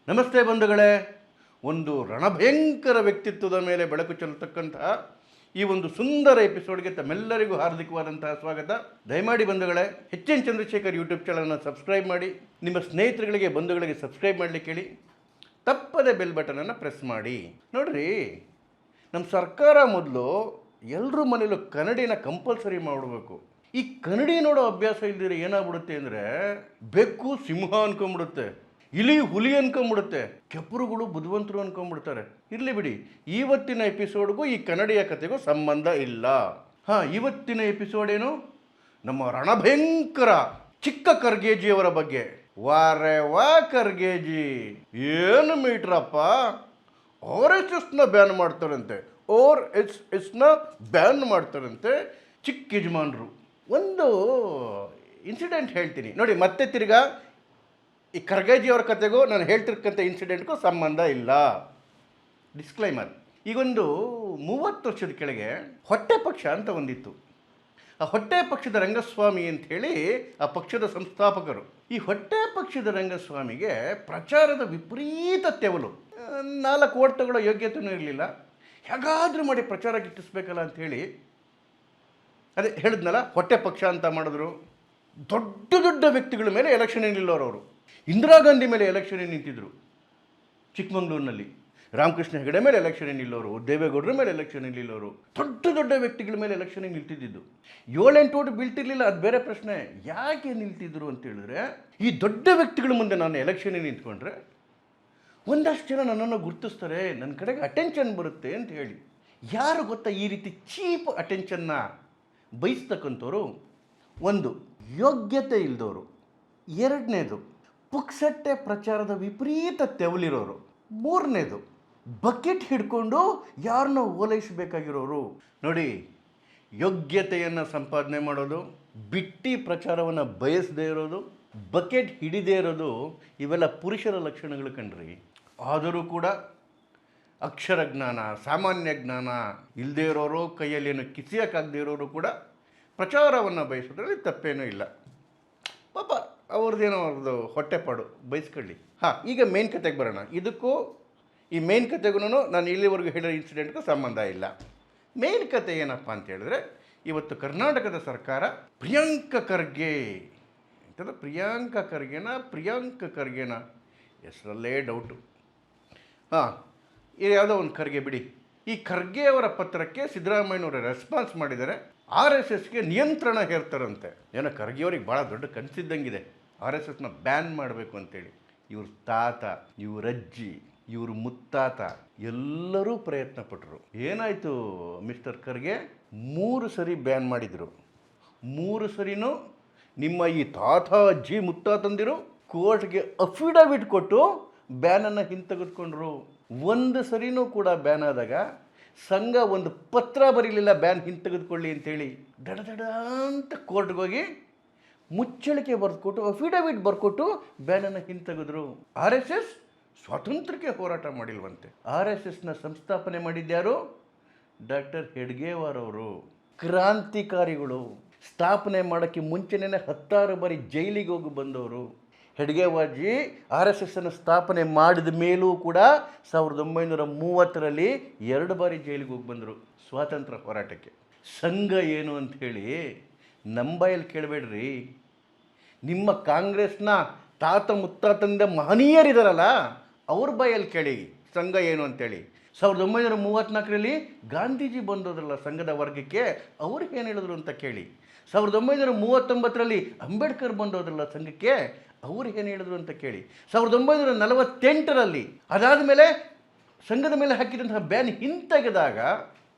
ನಮಸ್ತೆ ಬಂಧುಗಳೇ. ಒಂದು ರಣಭಯಂಕರ ವ್ಯಕ್ತಿತ್ವದ ಮೇಲೆ ಬೆಳಕು ಚೆಲ್ಲತಕ್ಕಂತಹ ಈ ಒಂದು ಸುಂದರ ಎಪಿಸೋಡ್ಗೆ ತಮ್ಮೆಲ್ಲರಿಗೂ ಹಾರ್ದಿಕವಾದಂತಹ ಸ್ವಾಗತ. ದಯಮಾಡಿ ಬಂಧುಗಳೇ, ಎಚ್.ಎನ್. ಚಂದ್ರಶೇಖರ್ ಯೂಟ್ಯೂಬ್ ಚಾನಲ್ನ ಸಬ್ಸ್ಕ್ರೈಬ್ ಮಾಡಿ, ನಿಮ್ಮ ಸ್ನೇಹಿತರುಗಳಿಗೆ ಬಂಧುಗಳಿಗೆ ಸಬ್ಸ್ಕ್ರೈಬ್ ಮಾಡಲಿಕ್ಕೆ ಹೇಳಿ, ತಪ್ಪದೆ ಬೆಲ್ ಬಟನನ್ನು ಪ್ರೆಸ್ ಮಾಡಿ. ನೋಡ್ರಿ, ನಮ್ಮ ಸರ್ಕಾರ ಮೊದಲು ಎಲ್ಲರ ಮನೇಲೂ ಕನ್ನಡಿನ ಕಂಪಲ್ಸರಿ ಮಾಡಬೇಕು. ಈ ಕನ್ನಡಿ ನೋಡೋ ಅಭ್ಯಾಸ ಇಲ್ದಿರ ಏನಾಗ್ಬಿಡುತ್ತೆ ಅಂದರೆ, ಬೆಕ್ಕು ಸಿಂಹ ಅನ್ಕೊಂಬಿಡುತ್ತೆ, ಇಲಿ ಹುಲಿ ಅನ್ಕೊಂಬಿಡುತ್ತೆ, ಕೆಪರುಗಳು ಬುದ್ಧಿವಂತರು ಅನ್ಕೊಂಡ್ಬಿಡ್ತಾರೆ. ಇರಲಿ ಬಿಡಿ, ಇವತ್ತಿನ ಎಪಿಸೋಡ್ಗೂ ಈ ಕನ್ನಡಿಯ ಕಥೆಗೂ ಸಂಬಂಧ ಇಲ್ಲ. ಇವತ್ತಿನ ಎಪಿಸೋಡ್ ಏನು? ನಮ್ಮ ರಣಭಯಂಕರ ಚಿಕ್ಕ ಖರ್ಗೆಜಿಯವರ ಬಗ್ಗೆ. ವಾರೆ ವಾ ಖರ್ಗೆಜಿ, ಏನು ಮೀಟ್ರಪ್ಪ, RSSನ ಬ್ಯಾನ್ ಮಾಡ್ತಾರಂತೆ, RSSನ ಬ್ಯಾನ್ ಮಾಡ್ತಾರಂತೆ ಚಿಕ್ಕ ಯಜಮಾನರು. ಒಂದು ಇನ್ಸಿಡೆಂಟ್ ಹೇಳ್ತೀನಿ ನೋಡಿ. ಮತ್ತೆ ತಿರ್ಗಾ ಈ ಖರ್ಗೆಜಿಯವರ ಕತೆಗೂ ನಾನು ಹೇಳ್ತಿರ್ಕಂಥ ಇನ್ಸಿಡೆಂಟ್ಗೂ ಸಂಬಂಧ ಇಲ್ಲ. ಡಿಸ್ಕ್ಲೈಮರ್. ಈಗೊಂದು 30 ವರ್ಷದ ಕೆಳಗೆ ಹೊಟ್ಟೆ ಪಕ್ಷ ಅಂತ ಒಂದಿತ್ತು. ಆ ಹೊಟ್ಟೆ ಪಕ್ಷದ ರಂಗಸ್ವಾಮಿ ಅಂಥೇಳಿ ಆ ಪಕ್ಷದ ಸಂಸ್ಥಾಪಕರು. ಈ ಹೊಟ್ಟೆ ಪಕ್ಷದ ರಂಗಸ್ವಾಮಿಗೆ ಪ್ರಚಾರದ ವಿಪರೀತ ತೆವಲು. 4 ಓಟ್ ತಗೊಳ್ಳೋ ಯೋಗ್ಯತೆಯೂ ಇರಲಿಲ್ಲ. ಹೇಗಾದರೂ ಮಾಡಿ ಪ್ರಚಾರ ಗಿಟ್ಟಿಸ್ಬೇಕಲ್ಲ ಅಂಥೇಳಿ, ಅದೇ ಹೇಳಿದ್ನಲ್ಲ, ಹೊಟ್ಟೆ ಪಕ್ಷ ಅಂತ ಮಾಡಿದ್ರು. ದೊಡ್ಡ ದೊಡ್ಡ ವ್ಯಕ್ತಿಗಳ ಮೇಲೆ ಎಲೆಕ್ಷನ್ ನಿಲ್ಲೋರು ಅವರು. ಇಂದಿರಾ ಗಾಂಧಿ ಮೇಲೆ ಎಲೆಕ್ಷನ್ ನಿಂತಿದ್ರು ಚಿಕ್ಕಮಂಗ್ಳೂರಿನಲ್ಲಿ. ರಾಮಕೃಷ್ಣ ಹೆಗಡೆ ಮೇಲೆ ಎಲೆಕ್ಷನ್ ನಿಲ್ಲೋರು, ದೇವೇಗೌಡರ ಮೇಲೆ ಎಲೆಕ್ಷನ್ ನಿಲ್ಲೋರು, ದೊಡ್ಡ ದೊಡ್ಡ ವ್ಯಕ್ತಿಗಳ ಮೇಲೆ ಎಲೆಕ್ಷನ್ ನಿಲ್ತಿದ್ದು. 7-8 ಓಟ್ ಬೀಳ್ತಿರ್ಲಿಲ್ಲ, ಅದು ಬೇರೆ ಪ್ರಶ್ನೆ. ಯಾಕೆ ನಿಲ್ತಿದ್ರು ಅಂತ ಹೇಳಿದ್ರೆ, ಈ ದೊಡ್ಡ ವ್ಯಕ್ತಿಗಳ ಮುಂದೆ ನಾನು ಎಲೆಕ್ಷನ್ ನಿಂತ್ಕೊಂಡ್ರೆ ಒಂದಷ್ಟು ಜನ ನನ್ನನ್ನು ಗುರುತಿಸ್ತಾರೆ, ನನ್ನ ಕಡೆಗೆ ಅಟೆನ್ಷನ್ ಬರುತ್ತೆ ಅಂತ ಹೇಳಿ. ಯಾರು ಗೊತ್ತಾ ಈ ರೀತಿ ಚೀಪ್ ಅಟೆನ್ಷನ್ನ ಬಯಸ್ತಕ್ಕಂಥವ್ರು? ಒಂದು, ಯೋಗ್ಯತೆ ಇಲ್ದವರು. ಎರಡನೇದು, ಪುಕ್ಸಟ್ಟೆ ಪ್ರಚಾರದ ವಿಪರೀತ ತೆವಲಿರೋರು. ಮೂರನೇದು, ಬಕೆಟ್ ಹಿಡ್ಕೊಂಡು ಯಾರನ್ನ ಓಲೈಸಬೇಕಾಗಿರೋರು. ನೋಡಿ, ಯೋಗ್ಯತೆಯನ್ನು ಸಂಪಾದನೆ ಮಾಡೋದು, ಬಿಟ್ಟಿ ಪ್ರಚಾರವನ್ನು ಬಯಸದೇ ಇರೋದು, ಬಕೆಟ್ ಹಿಡಿದೇ ಇರೋದು, ಇವೆಲ್ಲ ಪುರುಷರ ಲಕ್ಷಣಗಳು ಕಣ್ರಿ. ಆದರೂ ಕೂಡ ಅಕ್ಷರ ಜ್ಞಾನ, ಸಾಮಾನ್ಯ ಜ್ಞಾನ ಇಲ್ಲದೇ ಇರೋರು, ಕೈಯಲ್ಲೇನು ಕಿಸಿಯೋಕ್ಕಾಗದೇ ಇರೋರು ಕೂಡ ಪ್ರಚಾರವನ್ನು ಬಯಸೋದ್ರಲ್ಲಿ ತಪ್ಪೇನೂ ಇಲ್ಲ. ಪಾಪ ಅವ್ರದ್ದು ಹೊಟ್ಟೆಪಾಡು, ಬಯಸ್ಕೊಳ್ಳಿ. ಈಗ ಮೇನ್ ಕತೆಗೆ ಬರೋಣ. ಇದಕ್ಕೂ ಈ ಮೇನ್ ಕತೆಗೂ ನಾನು ಇಲ್ಲಿವರೆಗೂ ಹೇಳಿರೋ ಇನ್ಸಿಡೆಂಟ್ಗೂ ಸಂಬಂಧ ಇಲ್ಲ. ಮೇನ್ ಕತೆ ಏನಪ್ಪ ಅಂತ ಹೇಳಿದ್ರೆ, ಇವತ್ತು ಕರ್ನಾಟಕದ ಸರ್ಕಾರ ಪ್ರಿಯಾಂಕ ಖರ್ಗೆ ಅಂತಂದ್ರೆ, ಪ್ರಿಯಾಂಕ ಖರ್ಗೆನ ಹೆಸರಲ್ಲೇ ಡೌಟು. ಇದು ಯಾವುದೋ ಒಂದು ಖರ್ಗೆ ಬಿಡಿ. ಈ ಖರ್ಗೆ ಅವರ ಪತ್ರಕ್ಕೆ ಸಿದ್ದರಾಮಯ್ಯನವರು ರೆಸ್ಪಾನ್ಸ್ ಮಾಡಿದ್ದಾರೆ. RSSಗೆ ನಿಯಂತ್ರಣ ಹೇರ್ತಾರಂತೆ. ಏನೋ ಖರ್ಗೆಯವ್ರಿಗೆ ಭಾಳ ದೊಡ್ಡ ಕನಸಿದ್ದಂಗಿದೆ, RSSನ ಬ್ಯಾನ್ ಮಾಡಬೇಕು ಅಂತೇಳಿ. ಇವ್ರ ತಾತ, ಇವ್ರ ಅಜ್ಜಿ, ಇವ್ರ ಮುತ್ತಾತ ಎಲ್ಲರೂ ಪ್ರಯತ್ನ ಪಟ್ಟರು. ಏನಾಯಿತು ಮಿಸ್ಟರ್ ಖರ್ಗೆ? 3 ಸರಿ ಬ್ಯಾನ್ ಮಾಡಿದರು. 3 ಸರಿನೂ ನಿಮ್ಮ ಈ ತಾತ, ಅಜ್ಜಿ, ಮುತ್ತಾತಂದಿರು ಕೋರ್ಟ್ಗೆ ಅಫಿಡವಿಟ್ ಕೊಟ್ಟು ಬ್ಯಾನನ್ನು ಹಿಂತೆಗೆದುಕೊಂಡ್ರು. 1 ಸರಿನೂ ಕೂಡ ಬ್ಯಾನ್ ಆದಾಗ ಸಂಘ ಒಂದು ಪತ್ರ ಬರೀಲಿಲ್ಲ ಬ್ಯಾನ್ ಹಿಂತೆಗೆದುಕೊಳ್ಳಿ ಅಂತೇಳಿ. ದಡ ಅಂತ ಕೋರ್ಟ್ಗೆ ಹೋಗಿ ಮುಚ್ಚಳಿಕೆ ಬರೆದುಕೊಟ್ಟು, ಅಫಿಡವಿಟ್ ಬರ್ಕೊಟ್ಟು ಬ್ಯಾನನ್ನು ಹಿಂತೆಗೆದ್ರು. RSS ಸ್ವಾತಂತ್ರ್ಯಕ್ಕೆ ಹೋರಾಟ ಮಾಡಿಲ್ವಂತೆ. RSSನ ಸಂಸ್ಥಾಪನೆ ಮಾಡಿದ್ಯಾರು? ಡಾಕ್ಟರ್ ಹೆಡ್ಗೇವಾರ್ ಅವರು. ಕ್ರಾಂತಿಕಾರಿಗಳು. ಸ್ಥಾಪನೆ ಮಾಡೋಕ್ಕೆ ಮುಂಚೆನೇ 10 ಬಾರಿ ಜೈಲಿಗೆ ಹೋಗಿ ಬಂದವರು. ಹೆಡ್ಗೇವಾರ್ಜಿ RSSನ್ನು ಸ್ಥಾಪನೆ ಮಾಡಿದ ಮೇಲೂ ಕೂಡ 1930ರಲ್ಲಿ 2 ಬಾರಿ ಜೈಲಿಗೆ ಹೋಗಿ ಬಂದರು ಸ್ವಾತಂತ್ರ್ಯ ಹೋರಾಟಕ್ಕೆ. ಸಂಘ ಏನು ಅಂಥೇಳಿ ನಮ್ಮ ಬಾಯಲ್ಲಿ ಕೇಳಬೇಡ್ರಿ, ನಿಮ್ಮ ಕಾಂಗ್ರೆಸ್ನ ತಾತ ಮುತ್ತಾತಂದ ಮಹನೀಯರಿದಾರಲ್ಲ ಅವ್ರ ಬಾಯಲ್ಲಿ ಕೇಳಿ ಸಂಘ ಏನು ಅಂತೇಳಿ. 1934ರಲ್ಲಿ ಗಾಂಧೀಜಿ ಬಂದೋದ್ರಲ್ಲ ಸಂಘದ ವರ್ಗಕ್ಕೆ, ಅವ್ರಿಗೆ ಏನು ಹೇಳಿದ್ರು ಅಂತ ಕೇಳಿ. 1939ರಲ್ಲಿ ಅಂಬೇಡ್ಕರ್ ಬಂದೋದ್ರಲ್ಲ ಸಂಘಕ್ಕೆ, ಅವ್ರಿಗೆ ಏನು ಹೇಳಿದ್ರು ಅಂತ ಕೇಳಿ. 1948ರಲ್ಲಿ ಅದಾದ ಮೇಲೆ ಸಂಘದ ಮೇಲೆ ಹಾಕಿದಂತಹ ಬ್ಯಾನ್ ಹಿಂತೆಗೆದಾಗ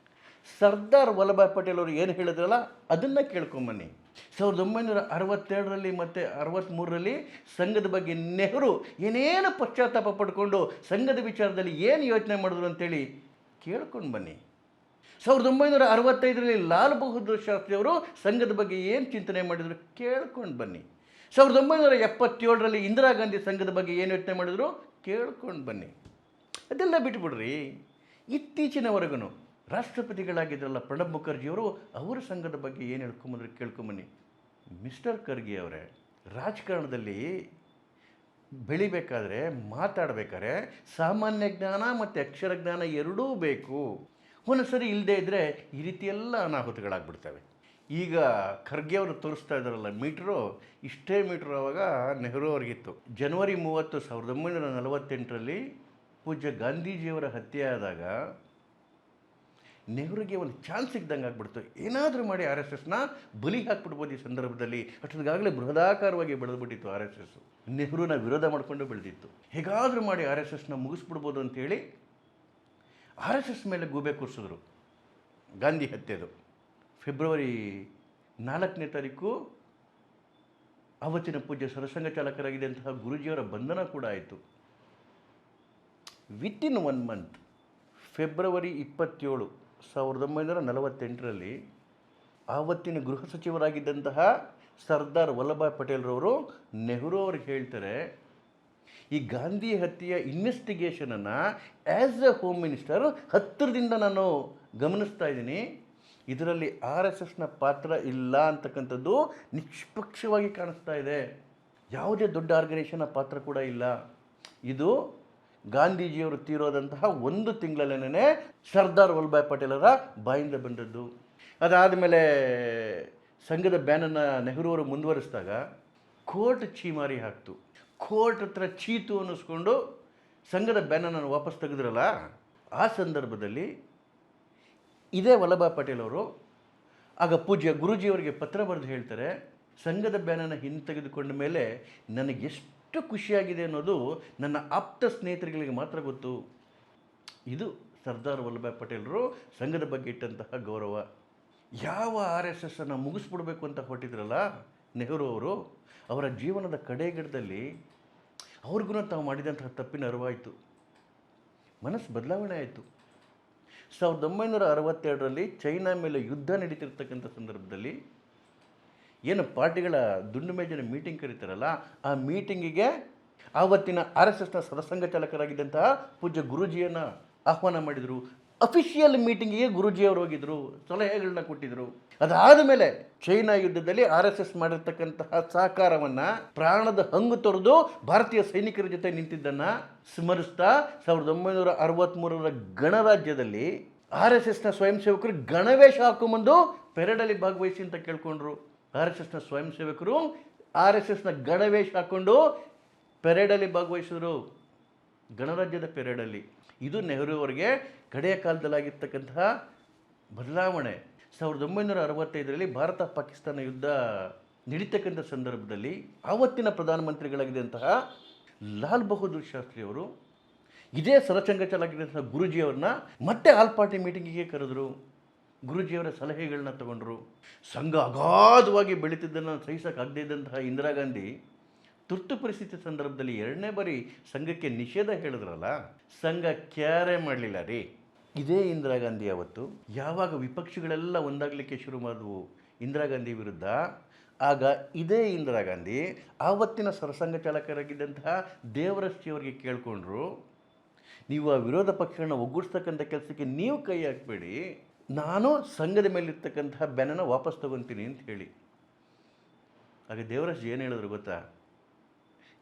ಸರ್ದಾರ್ ವಲ್ಲಭಾಯ್ ಪಟೇಲ್ ಅವರು ಏನು ಹೇಳಿದ್ರಲ್ಲ ಅದನ್ನು ಕೇಳ್ಕೊಂಬನ್ನಿ. 1962ರಲ್ಲಿ ಮತ್ತು 63ರಲ್ಲಿ ಸಂಘದ ಬಗ್ಗೆ ನೆಹರು ಏನೇನು ಪಶ್ಚಾತ್ತಾಪ ಪಡ್ಕೊಂಡು ಸಂಘದ ವಿಚಾರದಲ್ಲಿ ಏನು ಯೋಚನೆ ಮಾಡಿದ್ರು ಅಂತೇಳಿ ಕೇಳ್ಕೊಂಡು ಬನ್ನಿ. 1965ರಲ್ಲಿ ಲಾಲ್ ಬಹದ್ದೂರ್ ಶಾಸ್ತ್ರಿ ಅವರು ಸಂಘದ ಬಗ್ಗೆ ಏನು ಚಿಂತನೆ ಮಾಡಿದ್ರು ಕೇಳ್ಕೊಂಡು ಬನ್ನಿ. 1977ರಲ್ಲಿ ಇಂದಿರಾ ಗಾಂಧಿ ಸಂಘದ ಬಗ್ಗೆ ಏನು ಯೋಚನೆ ಮಾಡಿದ್ರು ಕೇಳ್ಕೊಂಡು ಬನ್ನಿ. ಅದೆಲ್ಲ ಬಿಟ್ಬಿಡ್ರಿ. ಇತ್ತೀಚಿನವರೆಗೂ ರಾಷ್ಟ್ರಪತಿಗಳಾಗಿದ್ರಲ್ಲ ಪ್ರಣಬ್ ಮುಖರ್ಜಿಯವರು, ಅವರ ಸಂಘದ ಬಗ್ಗೆ ಏನು ಹೇಳ್ಕೊಂಬಂದ್ರೆ ಕೇಳ್ಕೊಂಬನ್ನಿ. ಮಿಸ್ಟರ್ ಖರ್ಗೆ ಅವರೇ, ರಾಜಕಾರಣದಲ್ಲಿ ಬೆಳಿಬೇಕಾದ್ರೆ ಮಾತಾಡಬೇಕಾದ್ರೆ ಸಾಮಾನ್ಯ ಜ್ಞಾನ ಮತ್ತು ಅಕ್ಷರ ಜ್ಞಾನ ಎರಡೂ ಬೇಕು. ಒಂದೊಂದ್ಸರಿ ಇಲ್ಲದೇ ಇದ್ದರೆ ಈ ರೀತಿಯೆಲ್ಲ ಅನಾಹುತಗಳಾಗ್ಬಿಡ್ತವೆ. ಈಗ ಖರ್ಗೆ ಅವರು ತೋರಿಸ್ತಾ ಇದ್ದಾರಲ್ಲ ಮೀಟ್ರು, ಇಷ್ಟೇ ಮೀಟ್ರು ಅವಾಗ ನೆಹರು ಅವ್ರಿಗಿತ್ತು. ಜನವರಿ 30, 1948ರಲ್ಲಿ ಪೂಜ್ಯ ಗಾಂಧೀಜಿಯವರ ಹತ್ಯೆ ಆದಾಗ ನೆಹರುಗೆ ಒಂದು ಚಾನ್ಸ್ ಸಿಗ್ದಂಗೆ ಆಗ್ಬಿಡ್ತು. ಏನಾದರೂ ಮಾಡಿ ಆರ್ ಎಸ್ ಎಸ್ನ ಬಲಿ ಹಾಕ್ಬಿಡ್ಬೋದು ಈ ಸಂದರ್ಭದಲ್ಲಿ. ಅಷ್ಟೊಂದಾಗಲೇ ಬೃಹದಾಕಾರವಾಗಿ ಬೆಳೆದ್ಬಿಟ್ಟಿತ್ತು ಆರ್ ಎಸ್ ಎಸ್. ನೆಹರುನ ವಿರೋಧ ಮಾಡಿಕೊಂಡು ಬೆಳೆದಿತ್ತು. ಹೇಗಾದರೂ ಮಾಡಿ ಆರ್ ಎಸ್ ಎಸ್ನ ಮುಗಿಸ್ಬಿಡ್ಬೋದು ಅಂತೇಳಿ ಆರ್ ಎಸ್ ಎಸ್ ಮೇಲೆ ಗೂಬೆ ಕೂರಿಸಿದ್ರು. ಗಾಂಧಿ ಹತ್ಯೆದು ಫೆಬ್ರವರಿ 4ನೇ ತಾರೀಕು ಆವತ್ತಿನ ಪೂಜ್ಯ ಸರಸಂಘ ಚಾಲಕರಾಗಿದ್ದಂತಹ ಗುರೂಜಿಯವರ ಬಂಧನ ಕೂಡ ಆಯಿತು. ವಿತಿನ್ 1 ಮಂತ್ ಫೆಬ್ರವರಿ 27, 1948ರಲ್ಲಿ ಆವತ್ತಿನ ಗೃಹ ಸಚಿವರಾಗಿದ್ದಂತಹ ಸರ್ದಾರ್ ವಲ್ಲಭಾಯ್ ಪಟೇಲ್ರವರು ನೆಹರು ಅವ್ರಿಗೆ ಹೇಳ್ತಾರೆ, ಈ ಗಾಂಧಿ ಹತ್ಯೆಯ ಇನ್ವೆಸ್ಟಿಗೇಷನನ್ನು ಆ್ಯಸ್ ಎ ಹೋಮ್ ಮಿನಿಸ್ಟರ್ ಹತ್ತಿರದಿಂದ ನಾನು ಗಮನಿಸ್ತಾ ಇದ್ದೀನಿ. ಇದರಲ್ಲಿ ಆರ್ ಎಸ್ ಎಸ್ನ ಪಾತ್ರ ಇಲ್ಲ ಅಂತಕ್ಕಂಥದ್ದು ನಿಷ್ಪಕ್ಷವಾಗಿ ಕಾಣಿಸ್ತಾ ಇದೆ. ಯಾವುದೇ ದೊಡ್ಡ ಆರ್ಗನೈಸೇಷನ್ನ ಪಾತ್ರ ಕೂಡ ಇಲ್ಲ. ಇದು ಗಾಂಧೀಜಿಯವರು ತೀರೋದಂತಹ 1 ತಿಂಗಳಲ್ಲೇ ಸರ್ದಾರ್ ವಲ್ಲಭಾಯ್ ಪಟೇಲರ ಬಾಯಿಂದ ಬಂದದ್ದು. ಅದಾದಮೇಲೆ ಸಂಘದ ಬ್ಯಾನನ್ನು ನೆಹರು ಅವರು ಮುಂದುವರಿಸಿದಾಗ ಕೋರ್ಟ್ ಛೀಮಾರಿ ಹಾಕ್ತು. ಕೋರ್ಟ್ ಹತ್ರ ಚೀತು ಅನ್ನಿಸ್ಕೊಂಡು ಸಂಘದ ಬ್ಯಾನನ್ನು ವಾಪಸ್ ತೆಗೆದ್ರಲ್ಲ, ಆ ಸಂದರ್ಭದಲ್ಲಿ ಇದೇ ವಲ್ಲಭಾಯ್ ಪಟೇಲ್ ಅವರು ಆಗ ಪೂಜ್ಯ ಗುರೂಜಿಯವರಿಗೆ ಪತ್ರ ಬರೆದು ಹೇಳ್ತಾರೆ, ಸಂಘದ ಬ್ಯಾನನ್ನು ಹಿಂತೆಗೆದುಕೊಂಡ ಮೇಲೆ ನನಗೆ ಎಷ್ಟು ಖುಷಿಯಾಗಿದೆ ಅನ್ನೋದು ನನ್ನ ಆಪ್ತ ಸ್ನೇಹಿತರುಗಳಿಗೆ ಮಾತ್ರ ಗೊತ್ತು. ಇದು ಸರ್ದಾರ್ ವಲ್ಲಭಾಯ್ ಪಟೇಲರು ಸಂಘದ ಬಗ್ಗೆ ಇಟ್ಟಂತಹ ಗೌರವ. ಯಾವ ಆರ್ ಎಸ್ ಎಸ್ಸನ್ನು ಮುಗಿಸ್ಬಿಡ್ಬೇಕು ಅಂತ ಹೊರಟಿದ್ರಲ್ಲ ನೆಹರು ಅವರು, ಅವರ ಜೀವನದ ಕಡೆಗಡದಲ್ಲಿ ಅವ್ರಿಗೂ ತಾವು ಮಾಡಿದಂತಹ ತಪ್ಪಿನ ಅರಿವಾಯಿತು. ಮನಸ್ಸು ಬದಲಾವಣೆ ಆಯಿತು. 1962ರಲ್ಲಿ ಚೈನಾ ಮೇಲೆ ಯುದ್ಧ ನಡೀತಿರ್ತಕ್ಕಂಥ ಸಂದರ್ಭದಲ್ಲಿ ಏನು ಪಾರ್ಟಿಗಳ ದುಂಡು ಮೇಜಿನ ಮೀಟಿಂಗ್ ಕರೀತಾರಲ್ಲ, ಆ ಮೀಟಿಂಗಿಗೆ ಆವತ್ತಿನ ಆರ್ ಎಸ್ ಎಸ್ನ ಸರಸಂಘ ಚಾಲಕರಾಗಿದ್ದಂತಹ ಪೂಜ್ಯ ಗುರೂಜಿಯನ್ನು ಆಹ್ವಾನ ಮಾಡಿದರು. ಅಫಿಷಿಯಲ್ ಮೀಟಿಂಗಿಗೆ ಗುರೂಜಿಯವರು ಹೋಗಿದ್ದರು, ಸಲಹೆಗಳನ್ನ ಕೊಟ್ಟಿದ್ದರು. ಅದಾದ ಮೇಲೆ ಚೈನಾ ಯುದ್ಧದಲ್ಲಿ ಆರ್ ಎಸ್ ಎಸ್ ಮಾಡಿರ್ತಕ್ಕಂತಹ ಸಹಕಾರವನ್ನು ಪ್ರಾಣದ ಹಂಗು ತೊರೆದು ಭಾರತೀಯ ಸೈನಿಕರ ಜೊತೆ ನಿಂತಿದ್ದನ್ನು ಸ್ಮರಿಸ್ತಾ 1963ರ ಗಣರಾಜ್ಯದಲ್ಲಿ ಆರ್ ಎಸ್ ಎಸ್ನ ಸ್ವಯಂ ಸೇವಕರು ಗಣವೇಶ ಹಾಕೊಂಬಂದು ಪೆರೇಡಲ್ಲಿ ಭಾಗವಹಿಸಿ ಅಂತ ಕೇಳ್ಕೊಂಡ್ರು. ಆರ್ ಎಸ್ ಎಸ್ನ ಸ್ವಯಂ ಸೇವಕರು ಆರ್ ಎಸ್ ಎಸ್ನ ಗಣವೇಶ ಹಾಕ್ಕೊಂಡು ಪೆರೇಡಲ್ಲಿ ಭಾಗವಹಿಸಿದ್ರು, ಗಣರಾಜ್ಯದ ಪೆರೇಡಲ್ಲಿ. ಇದು ನೆಹರು ಅವರಿಗೆ ಕಡೆಯ ಕಾಲದಲ್ಲಾಗಿರ್ತಕ್ಕಂತಹ ಬದಲಾವಣೆ. 1965ರಲ್ಲಿ ಭಾರತ ಪಾಕಿಸ್ತಾನ ಯುದ್ಧ ನಡೀತಕ್ಕಂಥ ಸಂದರ್ಭದಲ್ಲಿ ಆವತ್ತಿನ ಪ್ರಧಾನಮಂತ್ರಿಗಳಾಗಿದ್ದಂತಹ ಲಾಲ್ ಬಹದ್ದೂರ್ ಶಾಸ್ತ್ರಿಯವರು ಇದೇ ಸರಸಂಘ ಚಾಲಕರಾಗಿದ್ದಂತಹ ಗುರೂಜಿಯವ್ರನ್ನ ಮತ್ತೆ ಆಲ್ ಪಾರ್ಟಿ ಮೀಟಿಂಗಿಗೆ ಕರೆದರು. ಗುರೂಜಿಯವರ ಸಲಹೆಗಳನ್ನ ತಗೊಂಡ್ರು. ಸಂಘ ಅಗಾಧವಾಗಿ ಬೆಳೀತಿದ್ದನ್ನು ಸಹಿಸೋಕ್ಕಾಗದೇ ಇದ್ದಂತಹ ಇಂದಿರಾ ಗಾಂಧಿ ತುರ್ತು ಪರಿಸ್ಥಿತಿ ಸಂದರ್ಭದಲ್ಲಿ 2ನೇ ಬಾರಿ ಸಂಘಕ್ಕೆ ನಿಷೇಧ ಹೇಳಿದ್ರಲ್ಲ, ಸಂಘ ಕ್ಯಾರೆ ಮಾಡಲಿಲ್ಲ ರೀ. ಇದೇ ಇಂದಿರಾ ಗಾಂಧಿ ಅವತ್ತು ಯಾವಾಗ ವಿಪಕ್ಷಗಳೆಲ್ಲ ಒಂದಾಗಲಿಕ್ಕೆ ಶುರು ಮಾಡಿದ್ವು ಇಂದಿರಾ ಗಾಂಧಿ ವಿರುದ್ಧ, ಆಗ ಇದೇ ಇಂದಿರಾ ಗಾಂಧಿ ಆವತ್ತಿನ ಸರಸಂಘ ಚಾಲಕರಾಗಿದ್ದಂತಹ ದೇವರಸ್ತಿಯವರಿಗೆ ಕೇಳಿಕೊಂಡ್ರು, ನೀವು ಆ ವಿರೋಧ ಪಕ್ಷಗಳನ್ನ ಒಗ್ಗೂಡಿಸ್ತಕ್ಕಂಥ ಕೆಲಸಕ್ಕೆ ನೀವು ಕೈ ಹಾಕಬೇಡಿ, ನಾನು ಸಂಘದ ಮೇಲಿರ್ತಕ್ಕಂತಹ ಬ್ಯಾನನ್ನು ವಾಪಸ್ ತಗೊತೀನಿ ಅಂತ ಹೇಳಿ. ಆಗ ದೇವರಸ್ ಏನು ಹೇಳಿದ್ರು ಗೊತ್ತಾ,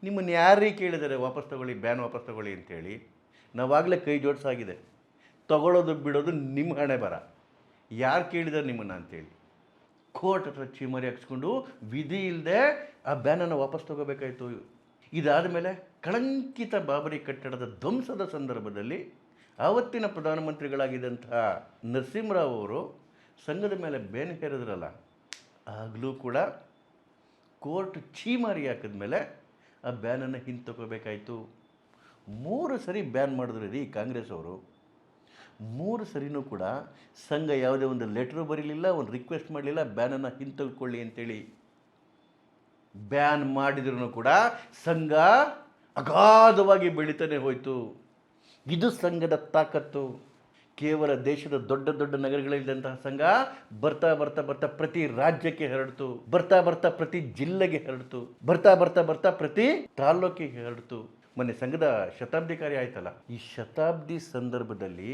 ನಿಮ್ಮನ್ನು ಯಾರೀ ಕೇಳಿದ್ದಾರೆ ವಾಪಸ್ ತಗೊಳ್ಳಿ, ಬ್ಯಾನ್ ವಾಪಸ್ ತಗೊಳ್ಳಿ ಅಂತೇಳಿ? ನಾವಾಗಲೇ ಕೈ ಜೋಡಿಸಾಗಿದೆ, ತಗೊಳ್ಳೋದು ಬಿಡೋದು ನಿಮ್ಮ ಹಣೆ ಬರ, ಯಾರು ಕೇಳಿದ್ದಾರೆ ನಿಮ್ಮನ್ನು ಅಂತೇಳಿ. ಕೋರ್ಟ್ ಹತ್ರ ಚೀಮರಿ ಹಾಕ್ಸ್ಕೊಂಡು ವಿಧಿ ಇಲ್ಲದೆ ಆ ಬ್ಯಾನನ್ನು ವಾಪಸ್ ತಗೋಬೇಕಾಯಿತು. ಇದಾದ ಮೇಲೆ ಕಳಂಕಿತ ಬಾಬರಿ ಕಟ್ಟಡದ ಧ್ವಂಸದ ಸಂದರ್ಭದಲ್ಲಿ ಆವತ್ತಿನ ಪ್ರಧಾನಮಂತ್ರಿಗಳಾಗಿದ್ದಂತಹ ನರಸಿಂಹರಾವ್ ಅವರು ಸಂಘದ ಮೇಲೆ ಬೇನ್ ಹೇರಿದ್ರಲ್ಲ, ಆಗಲೂ ಕೂಡ ಕೋರ್ಟ್ ಛೀಮಾರಿ ಹಾಕಿದ ಮೇಲೆ ಆ ಬ್ಯಾನನ್ನು ಹಿಂತಕೋಬೇಕಾಯಿತು. 3 ಸರಿ ಬ್ಯಾನ್ ಮಾಡಿದ್ರು ರೀ ಕಾಂಗ್ರೆಸ್ ಅವರು. 3 ಸರಿನೂ ಕೂಡ ಸಂಘ ಯಾವುದೇ ಒಂದು ಲೆಟ್ರು ಬರೀಲಿಲ್ಲ, ಒಂದು ರಿಕ್ವೆಸ್ಟ್ ಮಾಡಲಿಲ್ಲ ಬ್ಯಾನನ್ನು ಹಿಂತೆಗೆದುಕೊಳ್ಳಿ ಅಂತೇಳಿ. ಬ್ಯಾನ್ ಮಾಡಿದ್ರೂ ಕೂಡ ಸಂಘ ಅಗಾಧವಾಗಿ ಬೆಳೀತಾನೆ ಹೋಯಿತು. ಇದು ಸಂಘದ ತಾಕತ್ತು. ಕೇವಲ ದೇಶದ ದೊಡ್ಡ ದೊಡ್ಡ ನಗರಗಳಿದ್ದಂತಹ ಸಂಘ ಬರ್ತಾ ಬರ್ತಾ ಬರ್ತಾ ಪ್ರತಿ ರಾಜ್ಯಕ್ಕೆ ಹರಡ್ತು, ಬರ್ತಾ ಬರ್ತಾ ಪ್ರತಿ ಜಿಲ್ಲೆಗೆ ಹರಡ್ತು, ಬರ್ತಾ ಬರ್ತಾ ಬರ್ತಾ ಪ್ರತಿ ತಾಲ್ಲೂಕಿಗೆ ಹರಡ್ತು. ಮೊನ್ನೆ ಸಂಘದ ಶತಾಬ್ದಿ ಕಾರ್ಯ ಆಯ್ತಲ್ಲ, ಈ ಶತಾಬ್ದಿ ಸಂದರ್ಭದಲ್ಲಿ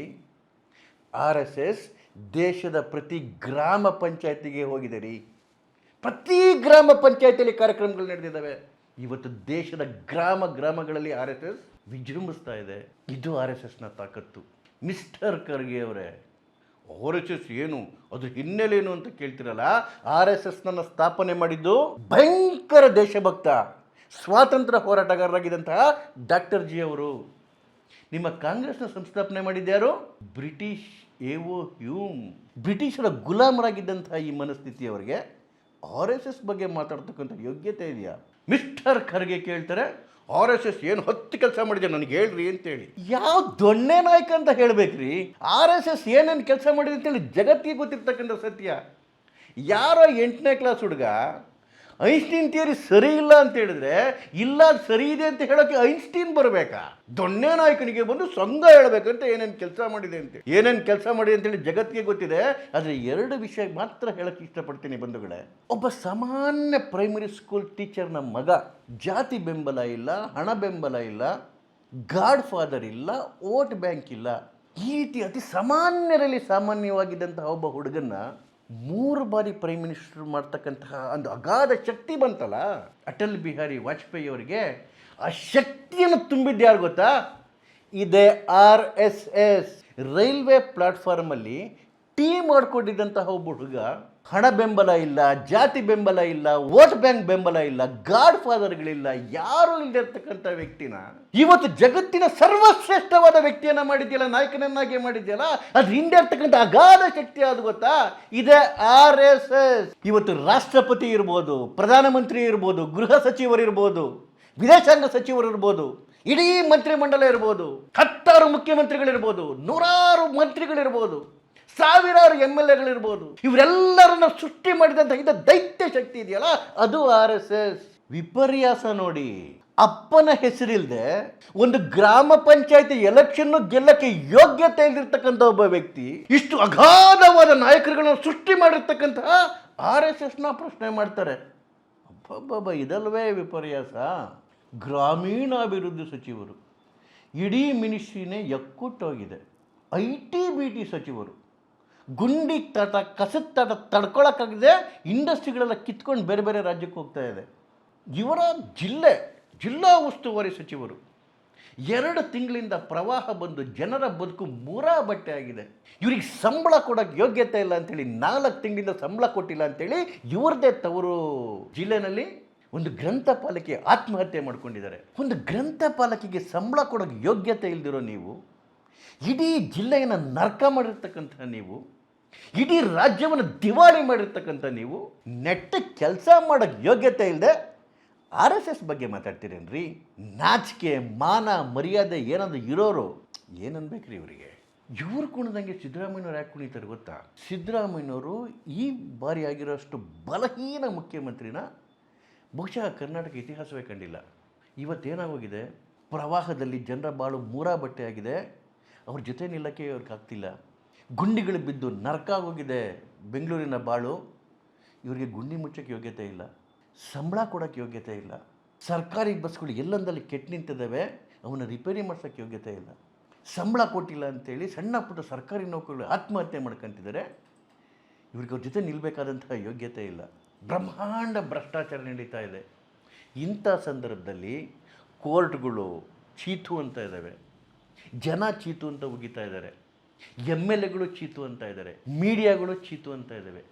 ಆರ್ ಎಸ್ ಎಸ್ ದೇಶದ ಪ್ರತಿ ಗ್ರಾಮ ಪಂಚಾಯತಿಗೆ ಹೋಗಿದೆ ರೀ. ಪ್ರತಿ ಗ್ರಾಮ ಪಂಚಾಯತಿಯಲ್ಲಿ ಕಾರ್ಯಕ್ರಮಗಳು ನಡೆದಿದ್ದಾವೆ. ಇವತ್ತು ದೇಶದ ಗ್ರಾಮ ಗ್ರಾಮಗಳಲ್ಲಿ RSS ವಿಜೃಂಭಿಸ್ತಾ ಇದೆ. ಇದು RSSನ ತಾಕತ್ತು. ಮಿಸ್ಟರ್ ಖರ್ಗೆ ಅವರೇ, RSS ಏನು, ಅದು ಹಿನ್ನೆಲೆ ಏನು ಅಂತ ಕೇಳ್ತಿರಲ್ಲ. RSSನ ಸ್ಥಾಪನೆ ಮಾಡಿದ್ದು ಭಯಂಕರ ದೇಶಭಕ್ತ, ಸ್ವಾತಂತ್ರ್ಯ ಹೋರಾಟಗಾರರಾಗಿದ್ದಂತಹ ಡಾಕ್ಟರ್ ಜಿ ಅವರು. ನಿಮ್ಮ ಕಾಂಗ್ರೆಸ್ನ ಸಂಸ್ಥಾಪನೆ ಮಾಡಿದ್ಯಾರು? British A O Hume. ಬ್ರಿಟಿಷರ ಗುಲಾಮರಾಗಿದ್ದಂತಹ ಈ ಮನಸ್ಥಿತಿಯವರಿಗೆ RSS ಬಗ್ಗೆ ಮಾತಾಡ್ತಕ್ಕಂಥ ಯೋಗ್ಯತೆ ಇದೆಯಾ? ಮಿಸ್ಟರ್ ಖರ್ಗೆ ಕೇಳ್ತಾರೆ, RSS ಏನು 10 ಕೆಲಸ ಮಾಡಿದೆ ನನಗೆ ಹೇಳ್ರಿ ಅಂತೇಳಿ. ಯಾವ ದೊಣ್ಣೆ ನಾಯಕ ಅಂತ ಹೇಳ್ಬೇಕ್ರಿ? RSS ಏನೇನು ಕೆಲಸ ಮಾಡಿದೆ ಅಂತೇಳಿ ಜಗತ್ತಿಗೆ ಗೊತ್ತಿರ್ತಕ್ಕಂಥ ಸತ್ಯ. ಯಾರೋ 8ನೇ ಕ್ಲಾಸ್ ಹುಡುಗ ಐನ್ಸ್ಟೀನ್ ಥಿಯರಿ ಸರಿ ಇಲ್ಲ ಅಂತ ಹೇಳಿದ್ರೆ, ಇಲ್ಲ ಸರಿ ಇದೆ ಅಂತ ಹೇಳೋಕ್ಕೆ ಐನ್ಸ್ಟೀನ್ ಬರಬೇಕಾ? ದೊಣ್ಣೆ ನಾಯಕನಿಗೆ ಬಂದು ಸಂಘ ಹೇಳಬೇಕಂತ ಏನೇನು ಕೆಲಸ ಮಾಡಿದೆ ಅಂತ, ಏನೇನು ಕೆಲಸ ಮಾಡಿದೆ ಅಂತೇಳಿ ಜಗತ್ತಿಗೆ ಗೊತ್ತಿದೆ. ಆದರೆ 2 ವಿಷಯ ಮಾತ್ರ ಹೇಳಕ್ಕೆ ಇಷ್ಟಪಡ್ತೀನಿ ಬಂಧುಗಳೇ. ಒಬ್ಬ ಸಾಮಾನ್ಯ ಪ್ರೈಮರಿ ಸ್ಕೂಲ್ ಟೀಚರ್ನ ಮಗ, ಜಾತಿ ಬೆಂಬಲ ಇಲ್ಲ, ಹಣ ಬೆಂಬಲ ಇಲ್ಲ, ಗಾಡ್ ಫಾದರ್ ಇಲ್ಲ, ವೋಟ್ ಬ್ಯಾಂಕ್ ಇಲ್ಲ, ಈ ರೀತಿ ಅತಿ ಸಾಮಾನ್ಯರಲ್ಲಿ ಸಾಮಾನ್ಯವಾಗಿದ್ದಂತಹ ಒಬ್ಬ ಹುಡುಗನ್ನ 3 ಬಾರಿ ಪ್ರೈಮ್ ಮಿನಿಸ್ಟರ್ ಮಾಡ್ತಕ್ಕಂತಹ ಒಂದು ಅಗಾಧ ಶಕ್ತಿ ಬಂತಲ್ಲ ಅಟಲ್ ಬಿಹಾರಿ ವಾಜಪೇಯಿ ಅವರಿಗೆ. ಆ ಶಕ್ತಿಯನ್ನು ತುಂಬಿದ್ದು ಯಾರು ಗೊತ್ತಾ? ಇದೆ RSS. ರೈಲ್ವೆ ಪ್ಲಾಟ್ಫಾರ್ಮಲ್ಲಿ ಟೀ ಮಾಡ್ಕೊಂಡಿದ್ದಂತಹ ಒಬ್ಬ ಹುಡುಗ, ಹಣ ಬೆಂಬಲ ಇಲ್ಲ, ಜಾತಿ ಬೆಂಬಲ ಇಲ್ಲ, ವೋಟ್ ಬ್ಯಾಂಕ್ ಬೆಂಬಲ ಇಲ್ಲ, ಗಾಡ್ ಫಾದರ್ಗಳಿಲ್ಲ, ಯಾರು ಇಲ್ಲದಿರ್ತಕ್ಕಂಥ ವ್ಯಕ್ತಿನ ಇವತ್ತು ಜಗತ್ತಿನ ಸರ್ವಶ್ರೇಷ್ಠವಾದ ವ್ಯಕ್ತಿಯನ್ನ ಮಾಡಿದ್ಯಲ್ಲ, ನಾಯಕನನ್ನಾಗಿ ಮಾಡಿದ್ಯಲ್ಲ, ಅದು ಹಿಂದೆ ಇರ್ತಕ್ಕಂಥ ಅಗಾಧ ಶಕ್ತಿ ಅದು ಗೊತ್ತಾ? ಇದೆ RSS. ಇವತ್ತು ರಾಷ್ಟ್ರಪತಿ ಇರ್ಬೋದು, ಪ್ರಧಾನಮಂತ್ರಿ ಇರ್ಬೋದು, ಗೃಹ ಸಚಿವರು ಇರ್ಬೋದು, ವಿದೇಶಾಂಗ ಸಚಿವರು ಇರ್ಬೋದು, ಇಡೀ ಮಂತ್ರಿಮಂಡಲ ಇರ್ಬೋದು, 10 ಮುಖ್ಯಮಂತ್ರಿಗಳಿರ್ಬೋದು, 100 ಮಂತ್ರಿಗಳಿರ್ಬೋದು, 1000 MLAಗಳಿರ್ಬೋದು, ಇವರೆಲ್ಲರನ್ನ ಸೃಷ್ಟಿ ಮಾಡಿದಂಥ ಇದು ದೈತ್ಯ ಶಕ್ತಿ ಇದೆಯಲ್ಲ, ಅದು RSS. ವಿಪರ್ಯಾಸ ನೋಡಿ, ಅಪ್ಪನ ಹೆಸರಿಲ್ಲದೆ ಒಂದು ಗ್ರಾಮ ಪಂಚಾಯತಿ ಎಲೆಕ್ಷನ್ ಗೆಲ್ಲಕ್ಕೆ ಯೋಗ್ಯತೆ ಇಲ್ದಿರ್ತಕ್ಕಂಥ ಒಬ್ಬ ವ್ಯಕ್ತಿ ಇಷ್ಟು ಅಗಾಧವಾದ ನಾಯಕರುಗಳನ್ನು ಸೃಷ್ಟಿ ಮಾಡಿರ್ತಕ್ಕಂತಹ RSSನ ಪ್ರಶ್ನೆ ಮಾಡ್ತಾರೆ. ಅಬ್ಬಬ್ಬ, ಇದಲ್ವೇ ವಿಪರ್ಯಾಸ? ಗ್ರಾಮೀಣಾಭಿವೃದ್ಧಿ ಸಚಿವರು, ಇಡೀ ಮಿನಿಸ್ಟ್ರಿನೇ ಎಕ್ಕುಟ್ಟೋಗಿದೆ. IT-BT ಸಚಿವರು, ಗುಂಡಿ ತಟ, ಕಸದ ತಟ ತಡ್ಕೊಳಕ್ಕಾಗದೆ ಇಂಡಸ್ಟ್ರಿಗಳೆಲ್ಲ ಕಿತ್ಕೊಂಡು ಬೇರೆ ಬೇರೆ ರಾಜ್ಯಕ್ಕೆ ಹೋಗ್ತಾ ಇದೆ. ಇವರ ಜಿಲ್ಲಾ ಉಸ್ತುವಾರಿ ಸಚಿವರು, 2 ತಿಂಗಳಿಂದ ಪ್ರವಾಹ ಬಂದು ಜನರ ಬದುಕು ಮೂರಾ ಬಟ್ಟೆ ಆಗಿದೆ. ಇವ್ರಿಗೆ ಸಂಬಳ ಕೊಡೋಕ್ಕೆ ಯೋಗ್ಯತೆ ಇಲ್ಲ ಅಂತೇಳಿ 4 ತಿಂಗಳಿಂದ ಸಂಬಳ ಕೊಟ್ಟಿಲ್ಲ ಅಂತೇಳಿ ಇವ್ರದ್ದೇ ತವರು ಜಿಲ್ಲೆನಲ್ಲಿ ಒಂದು ಗ್ರಂಥಪಾಲಕಿ ಆತ್ಮಹತ್ಯೆ ಮಾಡ್ಕೊಂಡಿದ್ದಾರೆ. ಒಂದು ಗ್ರಂಥಪಾಲಕಿಗೆ ಸಂಬಳ ಕೊಡೋಕ್ಕೆ ಯೋಗ್ಯತೆ ಇಲ್ದಿರೋ ನೀವು, ಇಡೀ ಜಿಲ್ಲೆಯನ್ನು ನರ್ಕ ಮಾಡಿರ್ತಕ್ಕಂಥ ನೀವು, ಇಡೀ ರಾಜ್ಯವನ್ನು ದಿವಾಳಿ ಮಾಡಿರ್ತಕ್ಕಂಥ ನೀವು, ನೆಟ್ಟ ಕೆಲಸ ಮಾಡೋಕ್ಕೆ ಯೋಗ್ಯತೆ ಇಲ್ಲದೆ RSS ಬಗ್ಗೆ ಮಾತಾಡ್ತೀರೇನ್ರಿ? ನಾಚಿಕೆ, ಮಾನ, ಮರ್ಯಾದೆ ಏನಾದರೂ ಇರೋರು ಏನನ್ಬೇಕ್ರಿ ಇವರಿಗೆ? ಇವ್ರು ಕುಣಿದಂಗೆ ಸಿದ್ದರಾಮಯ್ಯನವ್ರು ಯಾಕೆ ಕುಣಿತಾರೆ ಗೊತ್ತಾ? ಸಿದ್ದರಾಮಯ್ಯನವರು ಈ ಬಾರಿ ಆಗಿರೋಷ್ಟು ಬಲಹೀನ ಮುಖ್ಯಮಂತ್ರಿನ ಬಹುಶಃ ಕರ್ನಾಟಕ ಇತಿಹಾಸವೇ ಕಂಡಿಲ್ಲ. ಇವತ್ತೇನಾಗೋಗಿದೆ, ಪ್ರವಾಹದಲ್ಲಿ ಜನರ ಬಾಳು ಮೂರಾ ಬಟ್ಟೆ ಆಗಿದೆ. ಅವ್ರ ಜೊತೆ ನಿಲ್ಲಕ್ಕೆ ಅವ್ರಿಗೆ ಆಗ್ತಿಲ್ಲ. ಗುಂಡಿಗಳು ಬಿದ್ದು ನರಕ ಆಗೋಗಿದೆ ಬೆಂಗಳೂರಿನ ಬಾಳು. ಇವರಿಗೆ ಗುಂಡಿ ಮುಚ್ಚೋಕ್ಕೆ ಯೋಗ್ಯತೆ ಇಲ್ಲ, ಸಂಬಳ ಕೊಡೋಕ್ಕೆ ಯೋಗ್ಯತೆ ಇಲ್ಲ, ಸರ್ಕಾರಿ ಬಸ್ಗಳು ಎಲ್ಲೊಂದಲ್ಲಿ ಕೆಟ್ಟು ನಿಂತಿದ್ದಾವೆ, ಅವನ್ನ ರಿಪೇರಿ ಮಾಡ್ಸೋಕ್ಕೆ ಯೋಗ್ಯತೆ ಇಲ್ಲ, ಸಂಬಳ ಕೊಟ್ಟಿಲ್ಲ ಅಂತೇಳಿ ಸಣ್ಣ ಪುಟ್ಟ ಸರ್ಕಾರಿ ನೌಕರರು ಆತ್ಮಹತ್ಯೆ ಮಾಡ್ಕೊತಿದ್ದಾರೆ. ಇವ್ರಿಗೆ ಅವ್ರ ಜೊತೆ ನಿಲ್ಲಬೇಕಾದಂತಹ ಯೋಗ್ಯತೆ ಇಲ್ಲ. ಬ್ರಹ್ಮಾಂಡ ಭ್ರಷ್ಟಾಚಾರ ನಡೀತಾ ಇದೆ. ಇಂಥ ಸಂದರ್ಭದಲ್ಲಿ ಕೋರ್ಟ್ಗಳು ಚೀತು ಅಂತ ಇದ್ದಾವೆ, ಜನ ಚೀತು ಅಂತ ಉಗಿತಾ ಇದ್ದಾರೆ, MLAಗಳು ಚೀತು ಅಂತ ಇದ್ದಾರೆ, ಮೀಡಿಯಾಗಳು ಚೀತು ಅಂತ ಇದ್ದಾವೆ.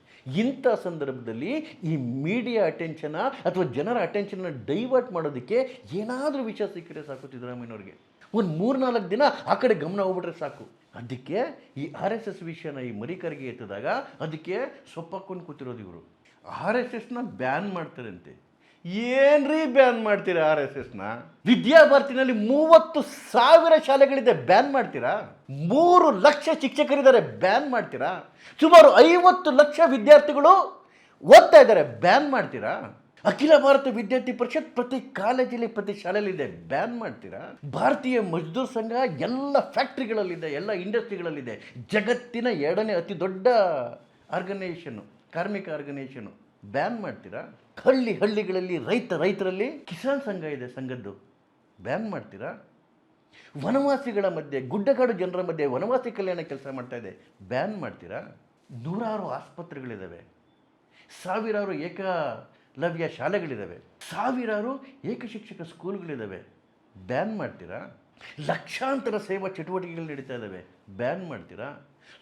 ಇಂಥ ಸಂದರ್ಭದಲ್ಲಿ ಈ ಮೀಡಿಯಾ ಅಟೆನ್ಷನ ಅಥವಾ ಜನರ ಅಟೆನ್ಷನ್ನ ಡೈವರ್ಟ್ ಮಾಡೋದಕ್ಕೆ ಏನಾದರೂ ವಿಷಯ ಸಿಕ್ಕರೆ ಸಾಕು ಸಿದ್ದರಾಮಯ್ಯನವ್ರಿಗೆ. ಒಂದು 3-4 ದಿನ ಆ ಕಡೆ ಗಮನ ಹೋಗ್ಬಿಟ್ರೆ ಸಾಕು. ಅದಕ್ಕೆ ಈ RSS ವಿಷಯನ ಈ ಮರಿಕರಿಗೆ ಎತ್ತಿದಾಗ ಅದಕ್ಕೆ ಸೊಪ್ಪಾಕೊಂಡು ಕೂತಿರೋದು ಇವರು. RSSನ ಬ್ಯಾನ್ ಮಾಡ್ತಾರಂತೆ. ಏನ್ರೀ ಬ್ಯಾನ್ ಮಾಡ್ತೀರಾ RSSನ? ವಿದ್ಯಾಭಾರತಿನಲ್ಲಿ 30,000 ಶಾಲೆಗಳಿದೆ, ಬ್ಯಾನ್ ಮಾಡ್ತೀರಾ? 3 ಲಕ್ಷ ಶಿಕ್ಷಕರಿದ್ದಾರೆ, ಬ್ಯಾನ್ ಮಾಡ್ತೀರಾ? ಸುಮಾರು 50 ಲಕ್ಷ ವಿದ್ಯಾರ್ಥಿಗಳು ಓದ್ತಾ ಇದ್ದಾರೆ, ಬ್ಯಾನ್ ಮಾಡ್ತೀರಾ? ಅಖಿಲ ಭಾರತ ವಿದ್ಯಾರ್ಥಿ ಪರಿಷತ್ ಪ್ರತಿ ಕಾಲೇಜಲ್ಲಿ ಪ್ರತಿ ಶಾಲೆಯಲ್ಲಿದೆ, ಬ್ಯಾನ್ ಮಾಡ್ತೀರಾ? ಭಾರತೀಯ ಮಜ್ದೂರ್ ಸಂಘ ಎಲ್ಲ ಫ್ಯಾಕ್ಟ್ರಿಗಳಲ್ಲಿದೆ, ಎಲ್ಲ ಇಂಡಸ್ಟ್ರಿಗಳಲ್ಲಿದೆ, ಜಗತ್ತಿನ 2ನೇ ಅತಿ ದೊಡ್ಡ ಆರ್ಗನೈಸೇಷನ್ನು, ಕಾರ್ಮಿಕ ಆರ್ಗನೈಸೇಷನು, ಬ್ಯಾನ್ ಮಾಡ್ತೀರಾ? ಹಳ್ಳಿಗಳಲ್ಲಿ ರೈತರಲ್ಲಿ ಕಿಸಾನ್ ಸಂಘ ಇದೆ, ಸಂಘದ್ದು ಬ್ಯಾನ್ ಮಾಡ್ತೀರಾ? ವನವಾಸಿಗಳ ಮಧ್ಯೆ, ಗುಡ್ಡಗಾಡು ಜನರ ಮಧ್ಯೆ ವನವಾಸಿ ಕಲ್ಯಾಣ ಕೆಲಸ ಮಾಡ್ತಾ ಇದೆ, ಬ್ಯಾನ್ ಮಾಡ್ತೀರಾ? 100 ಆಸ್ಪತ್ರೆಗಳಿದ್ದಾವೆ, 1000 ಏಕ ಲವ್ಯ ಶಾಲೆಗಳಿದ್ದಾವೆ, ಸಾವಿರಾರು ಏಕಶಿಕ್ಷಕ ಸ್ಕೂಲ್ಗಳಿದ್ದಾವೆ. ಬ್ಯಾನ್ ಮಾಡ್ತೀರಾ? ಲಕ್ಷಾಂತರ ಸೇವಾ ಚಟುವಟಿಕೆಗಳು ನಡೀತಾ ಇದ್ದಾವೆ, ಬ್ಯಾನ್ ಮಾಡ್ತೀರಾ?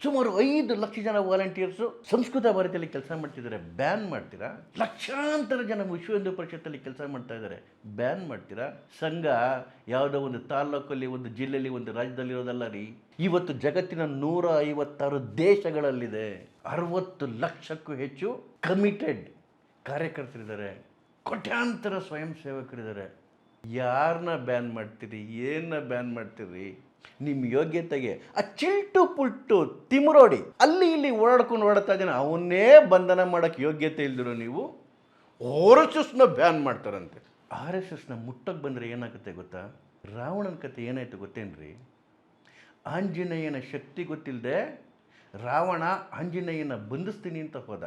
ಸುಮಾರು 5 ಲಕ್ಷ ಜನ ವಾಲಂಟಿಯರ್ಸು ಸಂಸ್ಕೃತ ಭಾರತಿಯಲ್ಲಿ ಕೆಲಸ ಮಾಡ್ತಿದ್ದಾರೆ, ಬ್ಯಾನ್ ಮಾಡ್ತೀರಾ? ಲಕ್ಷಾಂತರ ಜನ ವಿಶ್ವ ಹಿಂದೂ ಪರಿಷತ್ತಲ್ಲಿ ಕೆಲಸ ಮಾಡ್ತಾ ಇದ್ದಾರೆ, ಬ್ಯಾನ್ ಮಾಡ್ತೀರಾ? ಸಂಘ ಯಾವುದೋ ಒಂದು ತಾಲ್ಲೂಕಲ್ಲಿ, ಒಂದು ಜಿಲ್ಲೆಯಲ್ಲಿ, ಒಂದು ರಾಜ್ಯದಲ್ಲಿ ಇರೋದಲ್ಲ ರೀ. ಇವತ್ತು ಜಗತ್ತಿನ 156 ದೇಶಗಳಲ್ಲಿದೆ. 60 ಲಕ್ಷಕ್ಕೂ ಹೆಚ್ಚು ಕಮಿಟೆಡ್ ಕಾರ್ಯಕರ್ತರಿದ್ದಾರೆ, ಕೋಟ್ಯಾಂತರ ಸ್ವಯಂ ಸೇವಕರಿದ್ದಾರೆ. ಯಾರನ್ನ ಬ್ಯಾನ್ ಮಾಡ್ತೀರಿ? ಏನನ್ನ ಬ್ಯಾನ್ ಮಾಡ್ತೀರಿ? ನಿಮ್ಮ ಯೋಗ್ಯತೆಗೆ ಆ ಚಿಲ್ಟು ಪುಲ್ಟು ತಿಮ್ರೋಡಿ ಅಲ್ಲಿ ಇಲ್ಲಿ ಓಡಾಡ್ತಾ ಇದ್ದಾನೆ, ಅವನ್ನೇ ಬಂಧನ ಮಾಡೋಕ್ಕೆ ಯೋಗ್ಯತೆ ಇಲ್ದಿರೋ ನೀವು RSSನ ಬ್ಯಾನ್ ಮಾಡ್ತಾರಂತೆ. RSSನ ಮುಟ್ಟಕ್ಕೆ ಬಂದರೆ ಏನಾಗುತ್ತೆ ಗೊತ್ತಾ? ರಾವಣನ ಕತೆ ಏನಾಯ್ತು ಗೊತ್ತೇನ್ರಿ? ಆಂಜನೇಯನ ಶಕ್ತಿ ಗೊತ್ತಿಲ್ಲದೆ ರಾವಣ ಆಂಜನೇಯನ ಬಂಧಿಸ್ತೀನಿ ಅಂತ ಹೋದ.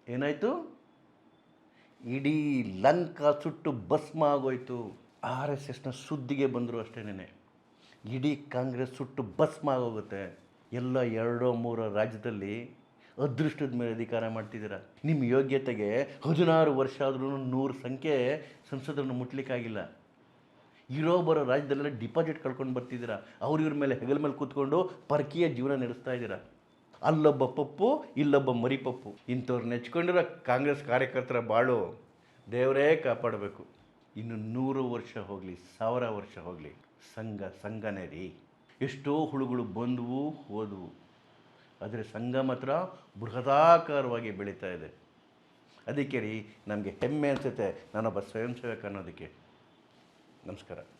ಏನಾಯಿತು? ಇಡೀ ಲಂಕಾ ಸುಟ್ಟು ಭಸ್ಮ ಆಗೋಯ್ತು. RSSನ ಸುದ್ದಿಗೆ ಬಂದರು ಅಷ್ಟೇನೆ, ಇಡೀ ಕಾಂಗ್ರೆಸ್ ಸುಟ್ಟು ಭಸ್ಮ ಆಗೋಗುತ್ತೆ. ಎಲ್ಲ 2-3 ರಾಜ್ಯದಲ್ಲಿ ಅದೃಷ್ಟದ ಮೇಲೆ ಅಧಿಕಾರ ಮಾಡ್ತಿದ್ದೀರ. ನಿಮ್ಮ ಯೋಗ್ಯತೆಗೆ 16 ವರ್ಷ ಆದ್ರೂ 100 ಸಂಖ್ಯೆ ಸಂಸದರನ್ನು ಮುಟ್ಲಿಕ್ಕಾಗಿಲ್ಲ. ಬರೋ ರಾಜ್ಯದಲ್ಲೆಲ್ಲ ಡಿಪಾಸಿಟ್ ಕಳ್ಕೊಂಡು ಬರ್ತಿದ್ದೀರಾ. ಇವ್ರ ಮೇಲೆ ಹೆಗಲ ಮೇಲೆ ಕೂತ್ಕೊಂಡು ಪರಕೀಯ ಜೀವನ ನಡೆಸ್ತಾ ಇದ್ದೀರಾ. ಅಲ್ಲೊಬ್ಬ ಪಪ್ಪು, ಇಲ್ಲೊಬ್ಬ ಮರಿಪಪ್ಪು. ಇಂಥವ್ರು ನೆಚ್ಕೊಂಡಿರೋ ಕಾಂಗ್ರೆಸ್ ಕಾರ್ಯಕರ್ತರ ಬಾಳು ದೇವರೇ ಕಾಪಾಡಬೇಕು. ಇನ್ನು 100 ವರ್ಷ ಹೋಗಲಿ, 1000 ವರ್ಷ ಹೋಗಲಿ, ಸಂಘನೇ ರೀ. ಎಷ್ಟೋ ಹುಳುಗಳು ಬಂದವು ಹೋದವು, ಆದರೆ ಸಂಘ ಮಾತ್ರ ಬೃಹದಾಕಾರವಾಗಿ ಬೆಳೀತಾ ಇದೆ. ಅದಕ್ಕೆ ರೀ ನಮಗೆ ಹೆಮ್ಮೆ ಅನಿಸುತ್ತೆ ನಾನೊಬ್ಬ ಸ್ವಯಂ ಸೇವಕ ಅನ್ನೋದಕ್ಕೆ. ನಮಸ್ಕಾರ.